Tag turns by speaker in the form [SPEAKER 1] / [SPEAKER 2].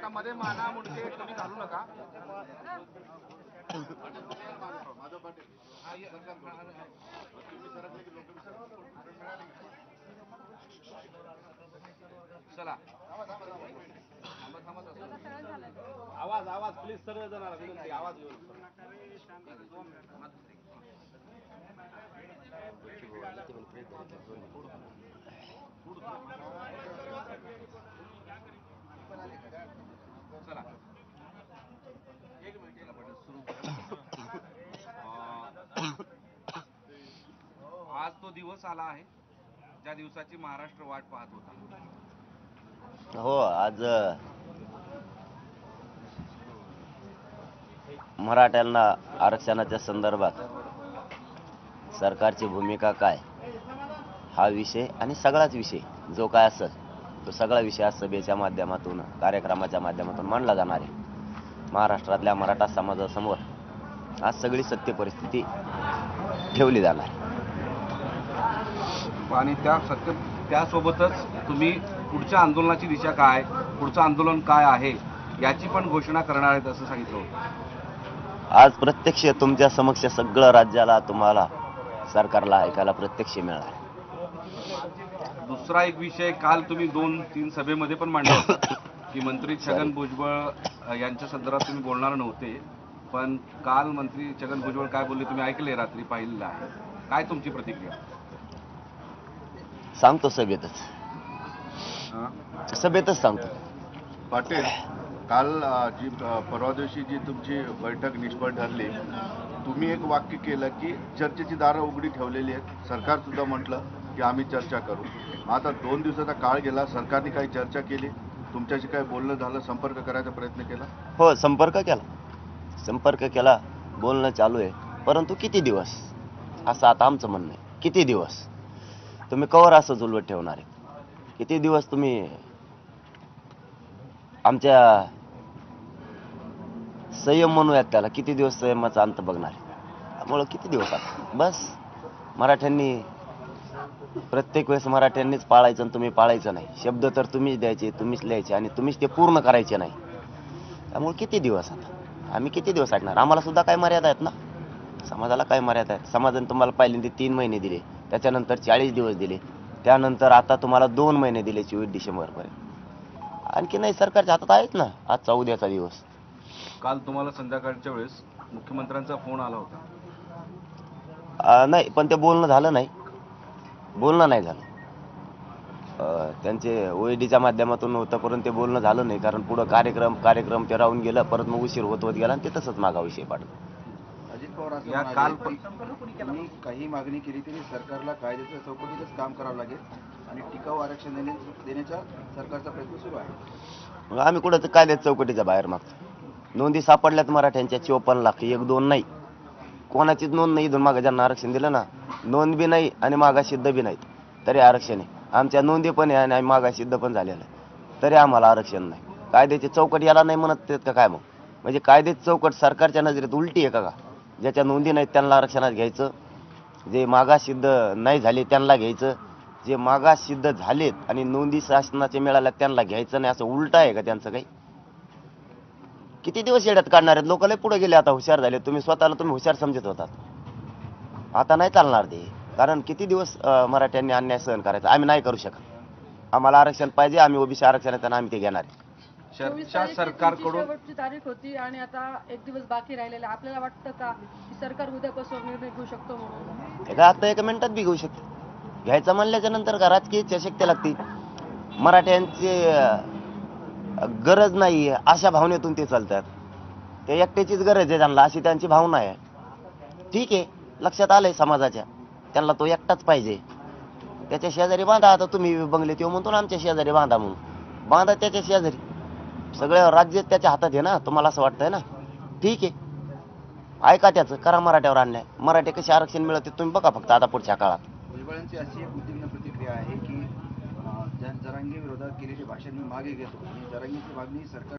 [SPEAKER 1] नका मध्ये माना मुंडके तुम्ही घालू नका. चला आवाज आवाज प्लीज सर्व जण विनंती आवाज घेऊन चला एक मिनिट आज तो दिवस आला आहे ज्या दिवसाची महाराष्ट्र वाट पाहत होता.
[SPEAKER 2] हो, आज मराठ्यांना आरक्षणाच्या संदर्भात सरकारची भूमिका काय हा विषय आणि सगळाच विषय जो काय असेल तो सगळा विषय आज सभेच्या माध्यमातून कार्यक्रमाच्या माध्यमातून मांडला जाणार आहे. महाराष्ट्रातल्या मराठा समाजासमोर आज सगळी सत्य परिस्थिती ठेवली जाणार आहे
[SPEAKER 1] आणि त्यासोबतच तुम्ही पुढच्या आंदोलनाची दिशा काय, पुढचं आंदोलन काय आहे याची पण घोषणा करणार आहेत असं सांगितलं होतं.
[SPEAKER 2] आज प्रत्यक्ष तुमच्या समक्ष सगळं राज्याला तुम्हाला सरकारला ऐकायला प्रत्यक्ष मिळणार.
[SPEAKER 1] दुसरा एक विषय काल तुम्ही 2-3 सभेमध्ये पण मांडला होता की मंत्री छगन भुजबळ यांच्या संदर्भात तुम्ही बोलणार नव्हते, पण काल मंत्री छगन भुजबळ काय बोलले तुम्ही ऐकले, रात्री पाहिलेलं आहे. काय तुमची प्रतिक्रिया?
[SPEAKER 2] सांगतो सभेतच सांगतो.
[SPEAKER 3] पाटील, काल जी परवा दिवशी जी तुमची बैठक निष्फळ ठरली, तुम्ही एक वाक्य केलं की चर्चेची दारं उघडी ठेवलेली आहेत. सरकार सुद्धा म्हटलं की आम्ही चर्चा करू. आता 2 दिवसाचा काळ गेला, सरकारने काही चर्चा केली, तुमच्याशी काही बोलणं झालं, संपर्क करायचा प्रयत्न केला?
[SPEAKER 2] हो, संपर्क केला, बोलणं चालू आहे. परंतु किती दिवस असं आता आमचं म्हणणं आहे. किती दिवस तुम्ही कवर असं उलवत ठेवणार आहे? किती दिवस तुम्ही आमच्या संयम म्हणूयात त्याला, किती दिवस संयमाचा अंत बघणार आहे? त्यामुळं किती दिवस आता बस. मराठ्यांनी प्रत्येक वेळेस मराठ्यांनीच पाळायचं आणि तुम्ही पाळायचं नाही. शब्द तर तुम्हीच द्यायचे, तुम्हीच लिहायचे आणि तुम्हीच ते पूर्ण करायचे नाही. त्यामुळे किती दिवस आता आम्ही किती दिवस ऐकणार? आम्हाला सुद्धा काय मर्यादा आहेत ना, समाजाला काय मर्यादा आहेत? समाजाने तुम्हाला पहिल्यांदा 3 महिने दिले, त्याच्यानंतर 40 दिवस दिले, त्यानंतर आता तुम्हाला 2 महिने दिले 24 डिसेंबरपर्यंत. आणखी नाही, सरकारच्या हातात आहेत ना. आजचा उद्याचा दिवस.
[SPEAKER 1] काल तुम्हाला संध्याकाळच्या वेळेस मुख्यमंत्र्यांचा फोन आला होता?
[SPEAKER 2] नाही, पण ते बोलणं नाही झालं. त्यांचे ओएडीच्या माध्यमातून होतं, परंतु ते बोलणं झालं नाही. कारण पुढं कार्यक्रम ते राहून गेलं, परत मग उशीर होत गेला आणि ते तसंच मागा विषय पाडला.
[SPEAKER 3] अजित पवार
[SPEAKER 1] या काल
[SPEAKER 3] तुम्ही काही मागणी केली तरी सरकारला कायद्याच्या चौकटीतच काम करावं लागेल आणि टिकाऊ आरक्षण देण्याचा सरकारचा प्रयत्न सुरू आहे.
[SPEAKER 2] मग आम्ही कुठं कायद्याच्या चौकटीच्या बाहेर मागतो? नोंदी सापडल्यात मराठ्यांच्या 54 लाख, 1-2 नाही. कोणाचीच नोंद नाही. इथून मागं ज्यांना आरक्षण दिलं ना, नोंद बी नाही आणि मागासिद्ध बी नाही, तरी आरक्षण आहे. आमच्या नोंदी पण आहे आणि मागासिद्ध पण झालेलं आहे, तरी आम्हाला आरक्षण नाही. कायद्याची चौकट याला नाही म्हणत का काय? मग म्हणजे कायद्याची चौकट सरकारच्या नजरेत उलटी आहे का? ज्याच्या नोंदी नाहीत त्यांना आरक्षणात घ्यायचं, जे मागासिद्ध नाही झाले त्यांना घ्यायचं, जे मागासिद्ध झालेत आणि नोंदी शासनाचे मिळाल्या त्यांना घ्यायचं नाही, असं उलट आहे का त्यांचं काही? किती दिवस येड्यात काढणार आहेत? लोक लय पुढे गेले, आता हुशार झाले. तुम्ही हुशार समजत होतात, आता नाही चालणार ते. कारण किती दिवस मराठ्यांनी अन्याय सहन करायचा? आम्ही नाही करू शकत. आम्हाला आरक्षण पाहिजे, आम्ही ओबीसी आरक्षण आहे त्यांना आम्ही ते घेणार.
[SPEAKER 1] सरकारकडून
[SPEAKER 4] शेवटची तारीख होती आणि आता 1 दिवस बाकी राहिलेला. आपल्याला वाटतं का की सरकार उद्यापासून निर्णय घेऊ शकतो म्हणून?
[SPEAKER 2] आता 1 मिनिटात बी घेऊ शकते. घ्यायचं म्हणल्याच्या नंतर का राजकीय इच्छाशक्ती लागते? मराठ्यांची गरज नाही अशा भावनेतून ते चालतात. ते एकट्याचीच गरज आहे त्यांना, अशी त्यांची भावना आहे. ठीक आहे, लक्षात आलंय समाजाच्या, त्यांना तो एकटाच पाहिजे. त्याच्या शेजारी बांधा. आता तुम्ही बंगले तो म्हणतो ना आमच्या शेजारी बांधा म्हणून, बांधा त्याच्या शेजारी. सगळं राज्य त्याच्या हातात आहे ना. तुम्हाला असं वाटतंय ना? ठीक आहे, ऐका त्याचं, करा मराठ्यावर अन्याय. मराठे कसे आरक्षण मिळते तुम्ही बघा फक्त आता पुढच्या काळात.
[SPEAKER 3] भुजबळांची अशी एक उद्विग्न प्रतिक्रिया आहे की जरांगे विरोधात केलेली भाषण मी मागे घेतो आणि जरांगेची मागणी सरकार